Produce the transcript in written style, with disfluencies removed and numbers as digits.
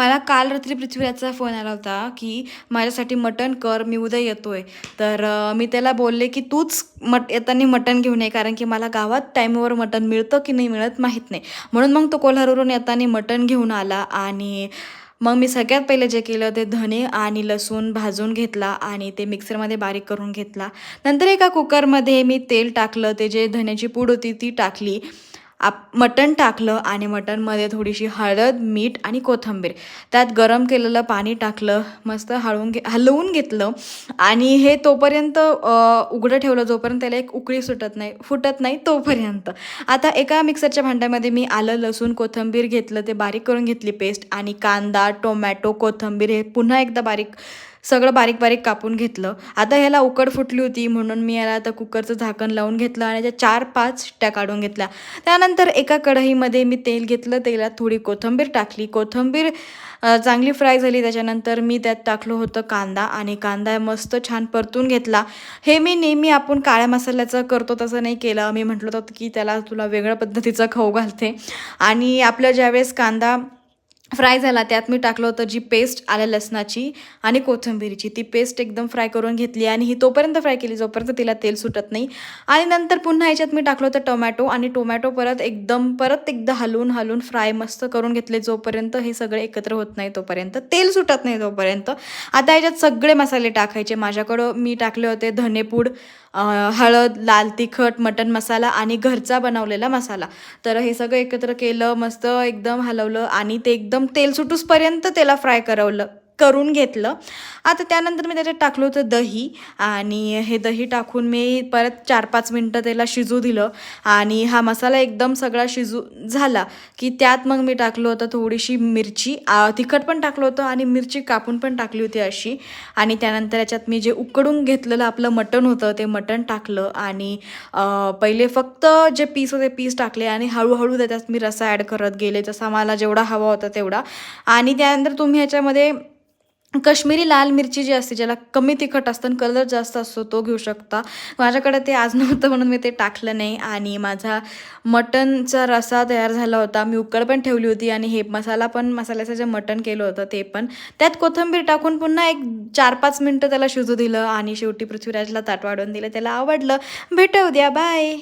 मला काल रात्री पृथ्वीराजचा फोन आला होता, की माझ्यासाठी मटण कर, मी उद्या येतोय. तर मी त्याला बोलले, की तूच येताना मटण घेऊन ये, कारण की मला गावात टाईमवर मटण मिळतं की नाही मिळत माहीत नाही. म्हणून मग तो कोल्हारवरून येताना मटण घेऊन आला आणि मग मी सगळ्यात पहिले जे केलं ते धने आणि लसूण भाजून घेतला आणि ते मिक्सरमध्ये बारीक करून घेतला. नंतर एका कुकरमध्ये मी तेल टाकलं, ते जे धण्याची पूड होती ती टाकली. मटण टाकलं आणि मटणमध्ये थोडीशी हळद, मीठ आणि कोथिंबीर. त्यात गरम केलेलं पाणी टाकलं, मस्त हलवून घेतलं आणि हे तोपर्यंत उघडं ठेवलं जोपर्यंत त्याला एक उकळी फुटत नाही तोपर्यंत. आता एका मिक्सरच्या भांड्यामध्ये मी आलं, लसूण, कोथिंबीर घेतलं, ते बारीक करून घेतली पेस्ट आणि कांदा, टोमॅटो, कोथिंबीर हे पुन्हा एकदा सगळं बारीक बारीक कापून घेतलं. आता ह्याला उकड फुटली होती म्हणून मी याला आता कुकरचं झाकण लावून घेतलं आणि त्या 4-5 शिट्ट्या काढून घेतल्या. त्यानंतर एका कढईमध्ये मी तेल घेतलं, तेलात थोडी कोथिंबीर टाकली. कोथिंबीर चांगली फ्राय झाली, त्याच्यानंतर मी त्यात टाकलं होतं कांदा आणि कांदा मस्त छान परतून घेतला. हे मी नेहमी आपण काळ्या मसाल्याचं करतो तसं नाही केलं. मी म्हटलं होतं की त्याला तुला वेगळ्या पद्धतीचं खाऊ घालते. आणि आपलं ज्यावेळेस कांदा फ्राय झाला त्यात मी टाकलं होतं जी पेस्ट आल्या लसणाची आणि कोथिंबीरची, ती पेस्ट एकदम फ्राय करून घेतली आणि ही तोपर्यंत फ्राय केली जोपर्यंत तिला तेल सुटत नाही. आणि नंतर पुन्हा ह्याच्यात मी टाकलं होतं टोमॅटो आणि टोमॅटो परत एकदा हलवून हलवून फ्राय मस्त करून घेतले, जोपर्यंत हे सगळे एकत्र होत नाही तोपर्यंत, तेल सुटत नाही तोपर्यंत. आता ह्याच्यात सगळे मसाले टाकायचे. माझ्याकडं मी टाकले होते धनेपूड, हळद, लाल तिखट, मटण मसाला आणि घरचा बनवलेला मसाला. तर हे सगळं एकत्र केलं, मस्त एकदम हलवलं आणि ते एकदम तेल सुटूसपर्यंत त्याला करून घेतलं. आता त्यानंतर मी त्याच्यात टाकलं होतं दही आणि हे दही टाकून मी परत 4-5 मिनटं त्याला शिजू दिलं आणि हा मसाला एकदम सगळा झाला की त्यात मग मी टाकलं होतं थोडीशी मिरची, तिखट पण टाकलं होतं आणि मिरची कापून पण टाकली होती अशी. आणि त्यानंतर याच्यात मी जे उकडून घेतलेलं आपलं मटण होतं ते मटण टाकलं आणि पहिले फक्त जे पीस होते पीस टाकले आणि हळूहळू त्याच्यात मी रस्सा ॲड करत गेले, जसा मला जेवढा हवा होता तेवढा. आणि त्यानंतर तुम्ही ह्याच्यामध्ये कश्मीरी लाल मिरची जी असते, ज्याला कमी तिखट असतं आणि कलर जास्त असतो, तो घेऊ शकता. माझ्याकडे ते आज नव्हतं म्हणून मी ते टाकलं नाही आणि माझा मटणचा रस्सा तयार झाला होता. मी उकड पण ठेवली होती आणि हे मसाल्याचं जे मटण केलं होतं ते पण त्यात कोथिंबीर टाकून पुन्हा एक 4-5 मिनटं त्याला शिजू दिलं आणि शेवटी पृथ्वीराजला ताट वाढून दिलं. त्याला आवडलं. भेटू उद्या. बाय.